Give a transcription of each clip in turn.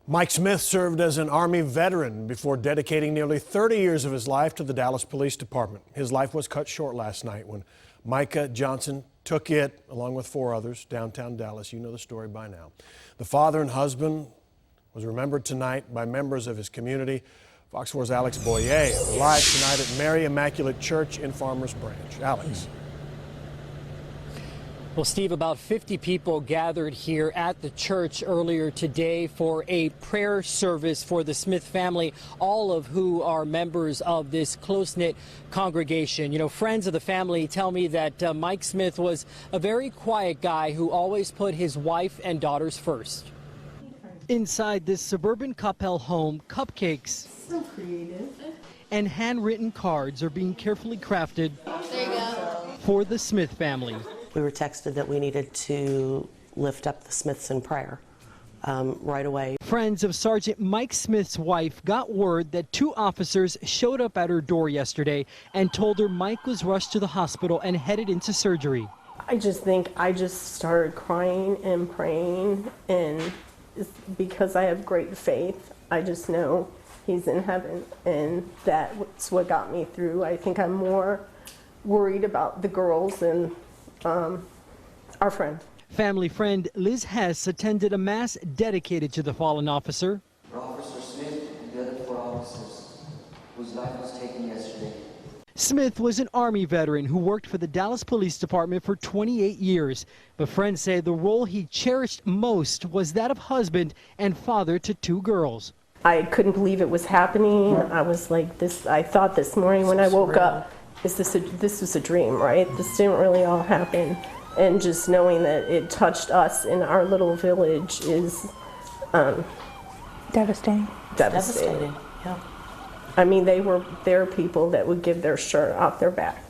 Mike Smith served as an Army veteran before dedicating nearly 30 years of his life to the Dallas Police Department. His life was cut short last night when Micah Johnson took it, along with 4 others, downtown Dallas. You know the story by now. The father and husband was remembered tonight by members of his community. Fox 4's Alex Boyer live tonight at Mary Immaculate Church in Farmers Branch. Alex. Well, Steve, about 50 people gathered here at the church earlier today for a prayer service for the Smith family, all of who are members of this close-knit congregation. You know, friends of the family tell me that Mike Smith was a very quiet guy who always put his wife and daughters first. Inside this suburban Coppell home, cupcakes so creative and handwritten cards are being carefully crafted for the Smith family. We were texted that we needed to lift up the Smiths in prayer right away. Friends of Sergeant Mike Smith's wife got word that 2 officers showed up at her door yesterday and told her Mike was rushed to the hospital and headed into surgery. I just started crying and praying, and it's because I have great faith. I just know he's in heaven, and that's what got me through. I think I'm more worried about the girls and our friend. Family friend Liz Hess attended a mass dedicated to the fallen officer. For Officer Smith and the other 4 officers whose life was taken yesterday. Smith was an Army veteran who worked for the Dallas Police Department for 28 years. But friends say the role he cherished most was that of husband and father to 2 girls. I couldn't believe it was happening. I was like this. I thought this morning when I woke up, this was a dream, right? This didn't really all happen. And just knowing that it touched us in our little village is devastating. Devastating. Yeah. I mean, there are people that would give their shirt off their back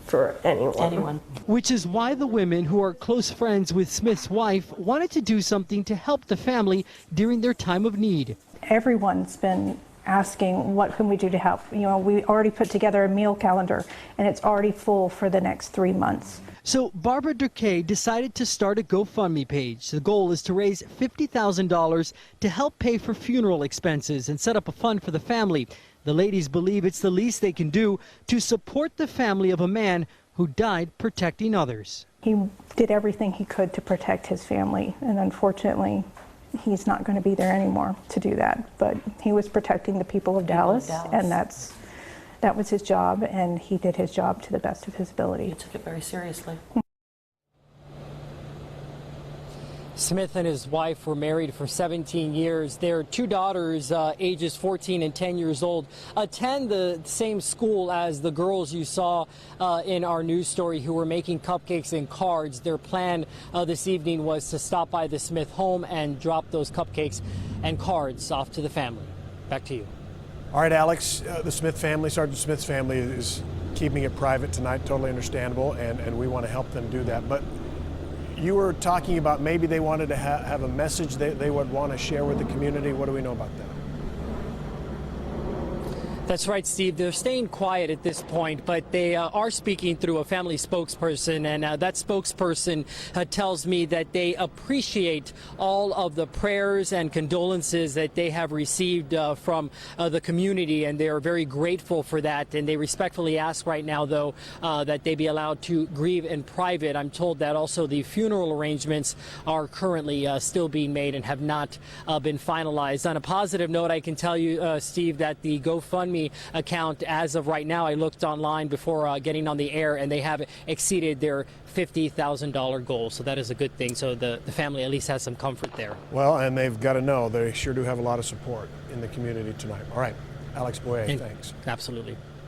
for anyone. Which is why the women who are close friends with Smith's wife wanted to do something to help the family during their time of need. Everyone's been asking, what can we do to help? You know, we already put together a meal calendar, and it's already full for the next 3 months. So Barbara Durkay decided to start a GoFundMe page. The goal is to raise $50,000 to help pay for funeral expenses and set up a fund for the family. The ladies believe it's the least they can do to support the family of a man who died protecting others. He did everything he could to protect his family, and unfortunately, he's not going to be there anymore to do that. But he was protecting the people of Dallas, and that was his job, and he did his job to the best of his ability. He took it very seriously. Smith and his wife were married for 17 years. Their 2 daughters, ages 14 and 10 years old, attend the same school as the girls you saw in our news story who were making cupcakes and cards. Their plan this evening was to stop by the Smith home and drop those cupcakes and cards off to the family. Back to you. All right, Alex, the Smith family, Sergeant Smith's family is keeping it private tonight. Totally understandable, and we want to help them do that. But you were talking about maybe they wanted to have a message they would want to share with the community. What do we know about that? That's right, Steve. They're staying quiet at this point, but they are speaking through a family spokesperson, and that spokesperson tells me that they appreciate all of the prayers and condolences that they have received from the community, and they are very grateful for that. And they respectfully ask right now, though, that they be allowed to grieve in private. I'm told that also the funeral arrangements are currently still being made and have not been finalized. On a positive note, I can tell you, Steve, that the GoFundMe account, as of right now, I looked online before getting on the air, and they have exceeded their $50,000 goal. So that is a good thing. So the family at least has some comfort there. Well, and they've got to know they sure do have a lot of support in the community tonight. All right, Alex Boyer, thanks. Absolutely.